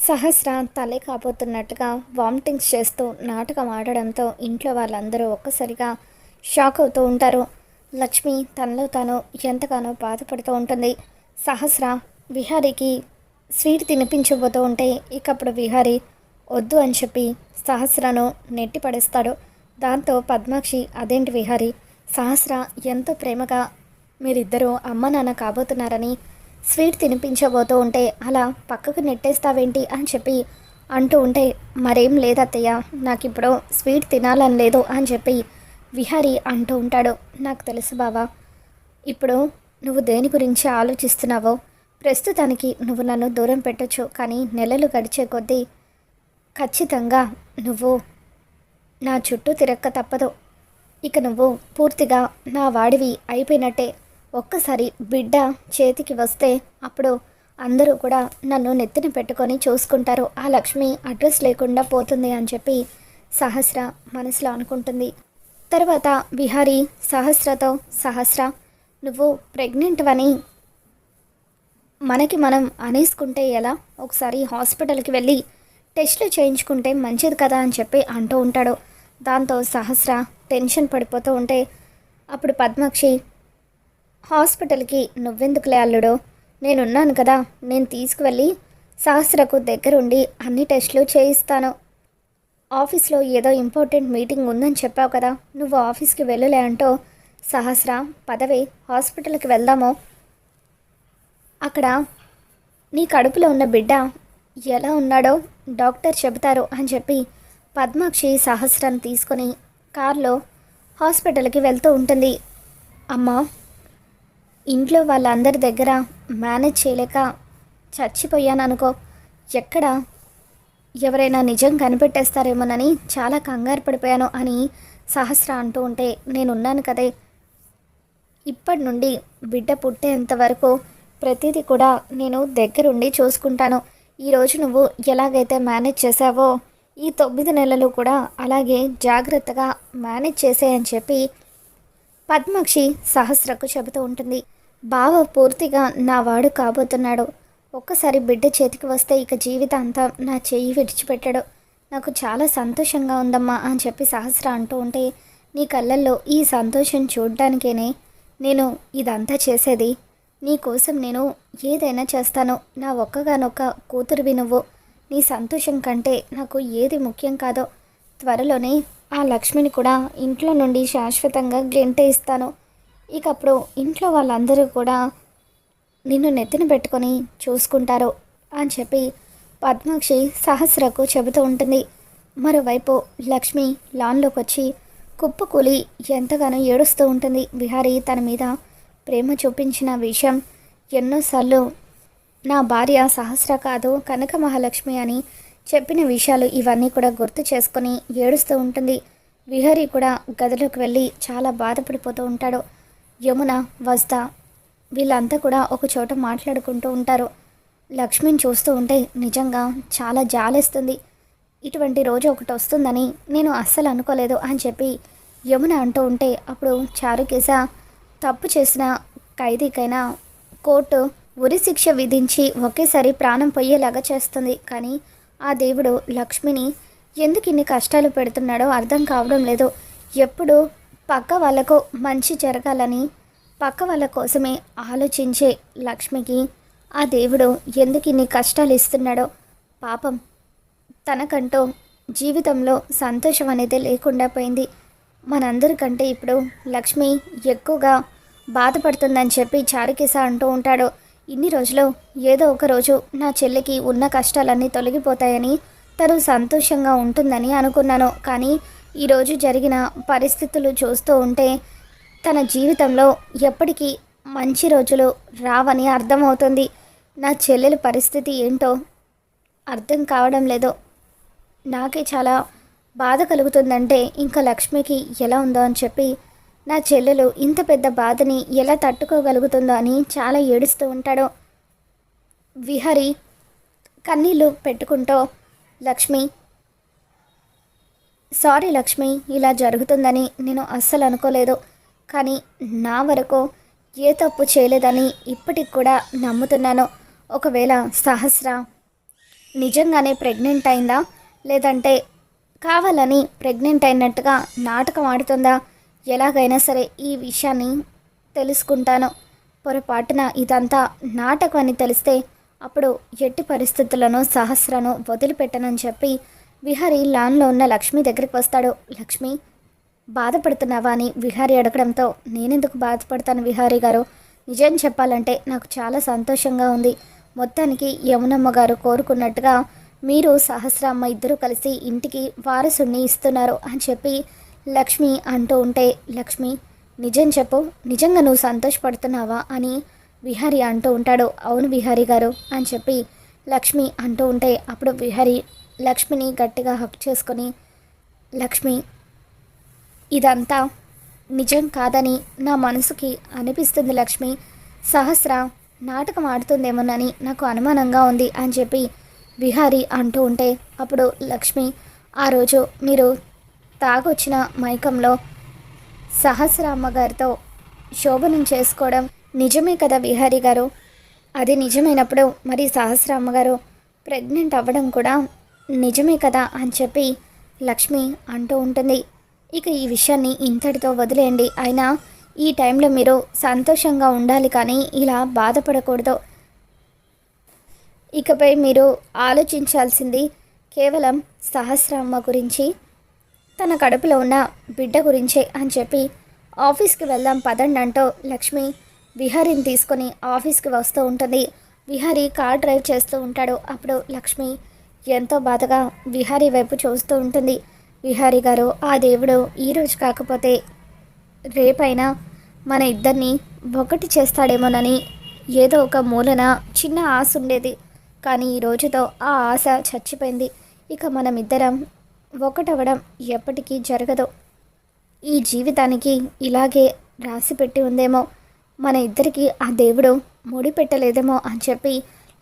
సహస్ర తలే కాబోతున్నట్టుగా వామిటింగ్స్ చేస్తూ నాటకం ఆడడంతో ఇంట్లో వాళ్ళందరూ ఒక్కసారిగా షాక్ అవుతూ ఉంటారు. లక్ష్మి తనలో తాను ఎంతగానో బాధపడుతూ ఉంటుంది. సహస్ర విహారీకి స్వీట్ తినిపించబోతూ ఉంటే ఇకప్పుడు విహారీ వద్దు అని చెప్పి సహస్రను నెట్టి పడేస్తాడు. దాంతో పద్మాక్షి అదేంటి విహారీ, సహస్ర ఎంతో ప్రేమగా మీరిద్దరూ అమ్మ నాన్న కాబోతున్నారని స్వీట్ తినిపించబోతూ ఉంటే అలా పక్కకు నెట్టేస్తావేంటి అని చెప్పి అంటూ ఉంటే, మరేం లేదత్తయ్య, నాకు ఇప్పుడు స్వీట్ తినాలని లేదు అని చెప్పి విహారీ అంటూ ఉంటాడు. నాకు తెలుసు బావా, ఇప్పుడు నువ్వు దేని గురించి ఆలోచిస్తున్నావో. ప్రస్తుతానికి నువ్వు నన్ను దూరం పెట్టొచ్చు, కానీ నెలలు గడిచే కొద్దీ ఖచ్చితంగా నువ్వు నా చుట్టూ తిరక్క తప్పదు. ఇక నువ్వు పూర్తిగా నా వాడివి అయిపోయినట్టే. ఒక్కసారి బిడ్డ చేతికి వస్తే అప్పుడు అందరూ కూడా నన్ను నెత్తిన పెట్టుకొని చూసుకుంటారు. ఆ లక్ష్మి అడ్రస్ లేకుండా పోతుంది అని చెప్పి సహస్ర మనసులో అనుకుంటుంది. తర్వాత విహారీ సహస్రతో, సహస్ర నువ్వు ప్రెగ్నెంట్ అని మనకి మనం అనేసుకుంటే ఎలా, ఒకసారి హాస్పిటల్కి వెళ్ళి టెస్టులు చేయించుకుంటే మంచిది కదా అని చెప్పి అంటూ ఉంటాడు. దాంతో సహస్ర టెన్షన్ పడిపోతూ ఉంటే అప్పుడు పద్మాక్షి, హాస్పిటల్కి నువ్వెందుకులే అల్లుడు, నేనున్నాను కదా, నేను తీసుకువెళ్ళి సహస్రకు దగ్గరుండి అన్ని టెస్టులు చేయిస్తాను. ఆఫీస్లో ఏదో ఇంపార్టెంట్ మీటింగ్ ఉందని చెప్పావు కదా, నువ్వు ఆఫీస్కి వెళ్ళలే అంటూ, సహస్ర పదవి హాస్పిటల్కి వెళ్దాము, అక్కడ నీ కడుపులో ఉన్న బిడ్డ ఎలా ఉన్నాడో డాక్టర్ చెబుతారు అని చెప్పి పద్మాక్షి సహస్రాన్ని తీసుకొని కారులో హాస్పిటల్కి వెళ్తూ ఉంటుంది. అమ్మా, ఇంట్లో వాళ్ళందరి దగ్గర మేనేజ్ చేయలేక చచ్చిపోయాను అనుకో, ఎక్కడ ఎవరైనా నిజం కనిపెట్టేస్తారేమోనని చాలా కంగారు పడిపోయాను అని సహస్ర అంటూ ఉంటే, నేనున్నాను కదే, ఇప్పటి నుండి బిడ్డ పుట్టేంత వరకు ప్రతిదీ కూడా నేను దగ్గరుండి చూసుకుంటాను. ఈరోజు నువ్వు ఎలాగైతే మేనేజ్ చేసావో ఈ 9 నెలలు కూడా అలాగే జాగ్రత్తగా మేనేజ్ చేసేయని చెప్పి పద్మాక్షి సహస్రకు చెబుతూ ఉంటుంది. బావ పూర్తిగా నా వాడు కాబోతున్నాడు. ఒక్కసారి బిడ్డ చేతికి వస్తే ఇక జీవితాంతం నా చెయ్యి విడిచిపెట్టాడు. నాకు చాలా సంతోషంగా ఉందమ్మా అని చెప్పి సహస్ర అంటూ ఉంటే, నీ కళ్ళల్లో ఈ సంతోషం చూడ్డానికేనే నేను ఇదంతా చేసేది. నీ కోసం నేను ఏదైనా చేస్తాను. నా ఒక్కగానొక్క కూతురువి నువ్వు. నీ సంతోషం కంటే నాకు ఏది ముఖ్యం కాదో. త్వరలోనే ఆ లక్ష్మిని కూడా ఇంట్లో నుండి శాశ్వతంగా గెంటే ఇస్తాను. ఇకప్పుడు ఇంట్లో వాళ్ళందరూ కూడా నిన్ను నెత్తిన పెట్టుకొని చూసుకుంటారు అని చెప్పి పద్మాక్షి సహస్రకు చెబుతూ ఉంటుంది. మరోవైపు లక్ష్మి లాన్లోకి వచ్చి కుప్పకూలి ఎంతగానో ఏడుస్తూ ఉంటుంది. విహారీ తన మీద ప్రేమ చూపించిన విషయం ఎన్నోసార్లు నా భార్య సహస్ర కాదు కనక మహాలక్ష్మి అని చెప్పిన విషయాలు ఇవన్నీ కూడా గుర్తు చేసుకొని ఏడుస్తూ ఉంటుంది. విహారీ కూడా గదిలోకి వెళ్ళి చాలా బాధపడిపోతూ ఉంటాడు. యమున, వస్తా వీళ్ళంతా కూడా ఒక చోట మాట్లాడుకుంటూ ఉంటారు. లక్ష్మిని చూస్తూ ఉంటే నిజంగా చాలా జాలేస్తుంది. ఇటువంటి రోజు ఒకటి వస్తుందని నేను అస్సలు అనుకోలేదు అని చెప్పి యమున అంటూ ఉంటే అప్పుడు చారుకేశ, తప్పు చేసిన ఖైదీకైనా కోర్టు ఉరి శిక్ష విధించి ఒకేసారి ప్రాణం పోయేలాగా చేస్తుంది. కానీ ఆ దేవుడు లక్ష్మిని ఎందుకు ఇన్ని కష్టాలు పెడుతున్నాడో అర్థం కావడం లేదు. ఎప్పుడు పక్క వాళ్ళకు మంచి జరగాలని పక్క వాళ్ళ కోసమే ఆలోచించే లక్ష్మికి ఆ దేవుడు ఎందుకు ఇన్ని కష్టాలు ఇస్తున్నాడో. పాపం తనకంటూ జీవితంలో సంతోషం అనేది లేకుండా పోయింది. మనందరికంటే ఇప్పుడు లక్ష్మి ఎక్కువగా బాధపడుతుందని చెప్పి చారుకేశ అంటూ ఉంటాడు. ఇన్ని రోజులు ఏదో ఒక రోజు నా చెల్లికి ఉన్న కష్టాలన్నీ తొలగిపోతాయని, తను సంతోషంగా ఉంటుందని అనుకున్నాను. కానీ ఈరోజు జరిగిన పరిస్థితులు చూస్తూ ఉంటే తన జీవితంలో ఎప్పటికీ మంచి రోజులు రావని అర్థమవుతుంది. నా చెల్లెల పరిస్థితి ఏంటో అర్థం కావడం లేదు. నాకే చాలా బాధ కలుగుతుందంటే ఇంకా లక్ష్మికి ఎలా ఉందో అని చెప్పి, నా చెల్లెలు ఇంత పెద్ద బాధని ఎలా తట్టుకోగలుగుతుందో అని చాలా ఏడుస్తూ ఉంటాడు. విహారీ కన్నీళ్ళు పెట్టుకుంటూ, లక్ష్మి సారీ లక్ష్మి, ఇలా జరుగుతుందని నేను అస్సలు అనుకోలేదు. కానీ నా వరకు ఏ తప్పు చేయలేదని ఇప్పటికి కూడా నమ్ముతున్నాను. ఒకవేళ సహస్ర నిజంగానే ప్రెగ్నెంట్ అయిందా, లేదంటే కావాలని ప్రెగ్నెంట్ అయినట్టుగా నాటకం ఆడుతుందా? ఎలాగైనా సరే ఈ విషయాన్ని తెలుసుకుంటాను. పొరపాటున ఇదంతా నాటకం అని తెలిస్తే అప్పుడు ఎట్టి పరిస్థితులను సహస్రను వదిలిపెట్టనని చెప్పి విహారీ లాన్లో ఉన్న లక్ష్మి దగ్గరికి వస్తాడు. లక్ష్మి, బాధపడుతున్నావా అని విహారీ అడగడంతో, నేనెందుకు బాధపడతాను విహారీ గారు, నిజం చెప్పాలంటే నాకు చాలా సంతోషంగా ఉంది. మొత్తానికి యమునమ్మ గారు కోరుకున్నట్టుగా మీరు సహస్ర అమ్మ ఇద్దరూ కలిసి ఇంటికి వారసుని ఇస్తున్నారు అని చెప్పి లక్ష్మి అంటూ ఉంటే, లక్ష్మి నిజం చెప్పు, నిజంగా నువ్వు సంతోషపడుతున్నావా అని విహారీ అంటూ ఉంటాడు. అవును విహారీ గారు అని చెప్పి లక్ష్మి అంటూ ఉంటే అప్పుడు విహారీ లక్ష్మిని గట్టిగా హక్ చేసుకొని, లక్ష్మి ఇదంతా నిజం కాదని నా మనసుకి అనిపిస్తుంది లక్ష్మి, సహస్ర నాటకం ఆడుతుందేమోనని నాకు అనుమానంగా ఉంది అని చెప్పి విహారీ అంటూ ఉంటే అప్పుడు లక్ష్మి, ఆ రోజు మీరు తాగొచ్చిన మైకంలో సహస్ర అమ్మగారితో శోభనం చేసుకోవడం నిజమే కదా విహారీ గారు, అది నిజమైనప్పుడు మరి సహస్ర అమ్మగారు ప్రెగ్నెంట్ అవ్వడం కూడా నిజమే కదా అని చెప్పి లక్ష్మి అంటూ ఉంటుంది. ఇక ఈ విషయాన్ని ఇంతటితో వదిలేయండి, అయినా ఈ టైంలో మీరు సంతోషంగా ఉండాలి కానీ ఇలా బాధపడకూడదు. ఇకపై మీరు ఆలోచించాల్సింది కేవలం సహస్ర అమ్మ గురించి, తన కడుపులో ఉన్న బిడ్డ గురించే అని చెప్పి ఆఫీస్కి వెళ్దాం పదండి అంటూ లక్ష్మి విహారీని తీసుకొని ఆఫీస్కి వస్తూ ఉంటుంది. విహారీ కార్ డ్రైవ్ చేస్తూ ఉంటాడు. అప్పుడు లక్ష్మి ఎంతో బాధగా విహారీ వైపు చూస్తూ ఉంటుంది. విహారీ గారు, ఆ దేవుడు ఈరోజు కాకపోతే రేపైనా మన ఇద్దరిని ఒకటి చేస్తాడేమోనని ఏదో ఒక మూలన చిన్న ఆశ ఉండేది, కానీ ఈ రోజుతో ఆ ఆశ చచ్చిపోయింది. ఇక మనమిద్దరం ఒకటవడం ఎప్పటికీ జరగదు. ఈ జీవితానికి ఇలాగే రాసిపెట్టి ఉందేమో, మన ఇద్దరికి ఆ దేవుడు ముడిపెట్టలేదేమో అని చెప్పి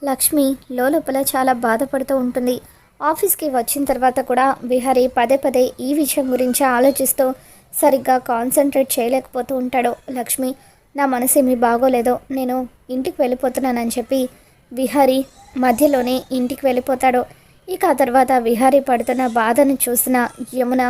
లక్ష్మి లోపల చాలా బాధపడుతూ ఉంటుంది. ఆఫీస్కి వచ్చిన తర్వాత కూడా విహారీ పదే పదే ఈ విషయం గురించి ఆలోచిస్తూ సరిగ్గా కాన్సన్ట్రేట్ చేయలేకపోతూ ఉంటాడు. లక్ష్మి, నా మనసేమీ బాగోలేదో, నేను ఇంటికి వెళ్ళిపోతున్నానని చెప్పి విహారీ మధ్యలోనే ఇంటికి వెళ్ళిపోతాడు. ఇక ఆ తర్వాత విహారీ పడుతున్న బాధను చూసిన యమున,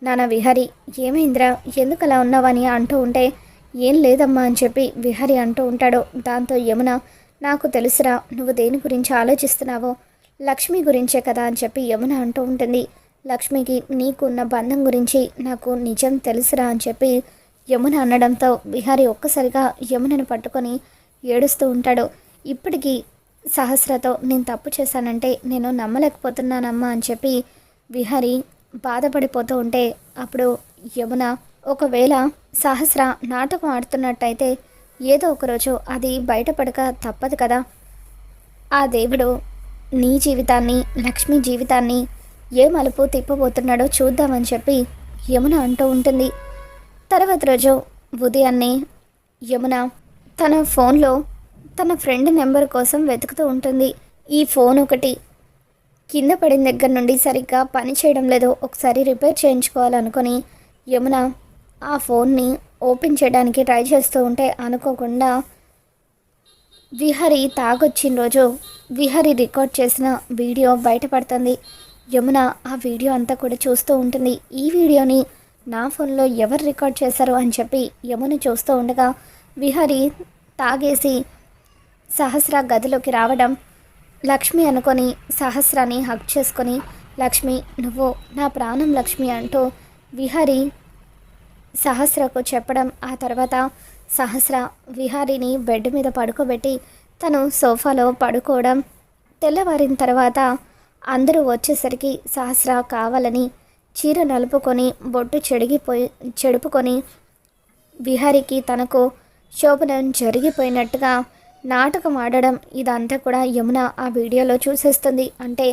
నాన్న విహారీ ఏమైందిరా, ఎందుకు అలా ఉన్నావని అంటూ ఉంటే, ఏం లేదమ్మా అని చెప్పి విహారీ అంటూ ఉంటాడు. దాంతో యమున, నాకు తెలుసురా నువ్వు దేని గురించి ఆలోచిస్తున్నావో, లక్ష్మి గురించే కదా అని చెప్పి యమున అంటూ ఉంటుంది. లక్ష్మికి నీకు ఉన్న బంధం గురించి నాకు నిజం తెలుసురా అని చెప్పి యమున అనడంతో విహారీ ఒక్కసారిగా యమునను పట్టుకొని ఏడుస్తూ ఉంటాడు. ఇప్పటికీ సహస్రతో నేను తప్పు చేశానంటే నేను నమ్మలేకపోతున్నానమ్మా అని చెప్పి విహారీ బాధపడిపోతూ ఉంటే అప్పుడు యమున, ఒకవేళ సహస్ర నాటకం ఆడుతున్నట్టయితే ఏదో ఒకరోజు అది బయటపడక తప్పదు కదా, ఆ దేవుడు నీ జీవితాన్ని లక్ష్మి జీవితాన్ని ఏ మలుపు తిప్పబోతున్నాడో చూద్దామని చెప్పి యమున అంటూ ఉంటుంది. తర్వాత రోజు ఉదయాన్నే యమున తన ఫోన్లో తన ఫ్రెండ్ నెంబర్ కోసం వెతుకుతూ ఉంటుంది. ఈ ఫోన్ ఒకటి కింద పడిన దగ్గర నుండి సరిగ్గా పని చేయడం లేదు, ఒకసారి రిపేర్ చేయించుకోవాలనుకొని యమున ఆ ఫోన్ని ఓపెన్ చేయడానికి ట్రై చేస్తూ ఉంటే అనుకోకుండా విహారీ తాగొచ్చిన రోజు విహారీ రికార్డ్ చేసిన వీడియో బయటపడుతుంది. యమున ఆ వీడియో అంతా కూడా చూస్తూ ఉంటుంది. ఈ వీడియోని నా ఫోన్లో ఎవరు రికార్డ్ చేశారు అని చెప్పి యమున చూస్తూ ఉండగా విహారీ తాగేసి సహస్ర గదిలోకి రావడం, లక్ష్మి అనుకొని సహస్రాన్ని హక్ చేసుకొని, లక్ష్మి నువ్వు నా ప్రాణం లక్ష్మి అంటూ విహారీ సహస్రకు చెప్పడం, ఆ తర్వాత సహస్ర విహారీని బెడ్ మీద పడుకోబెట్టి తను సోఫాలో పడుకోవడం. తెల్లవారిన తర్వాత అందరూ వచ్చేసరికి సహస్ర కావాలని చీర నలుపుకొని బొట్టు చెడుపుకొని విహారీకి తనకు శోభనం జరిగిపోయినట్టుగా నాటకం ఆడడం, ఇదంతా కూడా యమున ఆ వీడియోలో చూసేస్తుంది. అంటే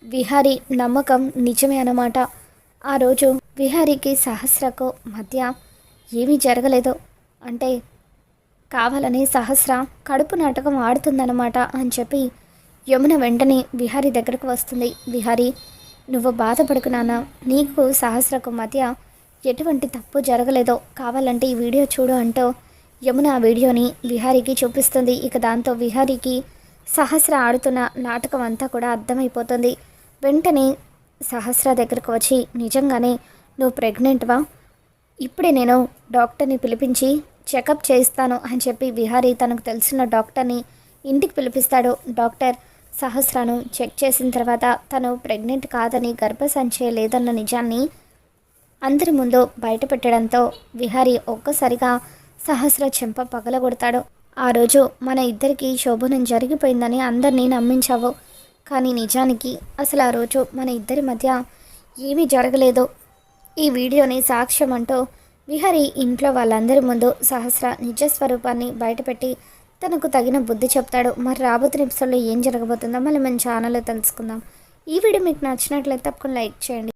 విహారీ నమ్మకం నిజమే అన్నమాట. ఆ రోజు విహారీకి సహస్రకు మధ్య ఏమీ జరగలేదు, అంటే కావాలని సహస్ర కడుపు నాటకం ఆడుతుందన్నమాట అని చెప్పి యమున వెంటనే విహారీ దగ్గరకు వస్తుంది. విహారీ, నువ్వు బాధపడకు నాన్న, నీకు సహస్రకు మధ్య ఎటువంటి తప్పు జరగలేదో, కావాలంటే ఈ వీడియో చూడు అంటూ యమున ఆ వీడియోని విహారీకి చూపిస్తుంది. ఇక దాంతో విహారీకి సహస్ర ఆడుతున్న నాటకం అంతా కూడా అర్థమైపోతుంది. వెంటనే సహస్ర దగ్గరకు వచ్చి, నిజంగానే నువ్వు ప్రెగ్నెంట్వా? ఇప్పుడే నేను డాక్టర్ని పిలిపించి చెకప్ చేయిస్తాను అని చెప్పి విహారీ తనకు తెలిసిన డాక్టర్ని ఇంటికి పిలిపిస్తాడు. డాక్టర్ సహస్రను చెక్ చేసిన తర్వాత తను ప్రెగ్నెంట్ కాదని, గర్భసంచే లేదన్న నిజాన్ని అందరి ముందు బయట పెట్టడంతో విహారీ ఒక్కసారిగా సహస్ర చెంప పగలగొడతాడు. ఆ రోజు మన ఇద్దరికి శోభనం జరిగిపోయిందని అందరినీ నమ్మించావు, కానీ నిజానికి అసలు ఆ రోజు మన ఇద్దరి మధ్య ఏమీ జరగలేదు. ఈ వీడియోని సాక్ష్యం అంటూ విహారీ ఇంట్లో వాళ్ళందరి ముందు సహస్ర నిజస్వరూపాన్ని బయటపెట్టి తనకు తగిన బుద్ధి చెప్తాడు. మరి రాబోతున్న ఎపిసోడ్లో ఏం జరగబోతుందో మళ్ళీ మన ఛానల్లో తెలుసుకుందాం. ఈ వీడియో మీకు నచ్చినట్లయితే తప్పకుండా లైక్ చేయండి.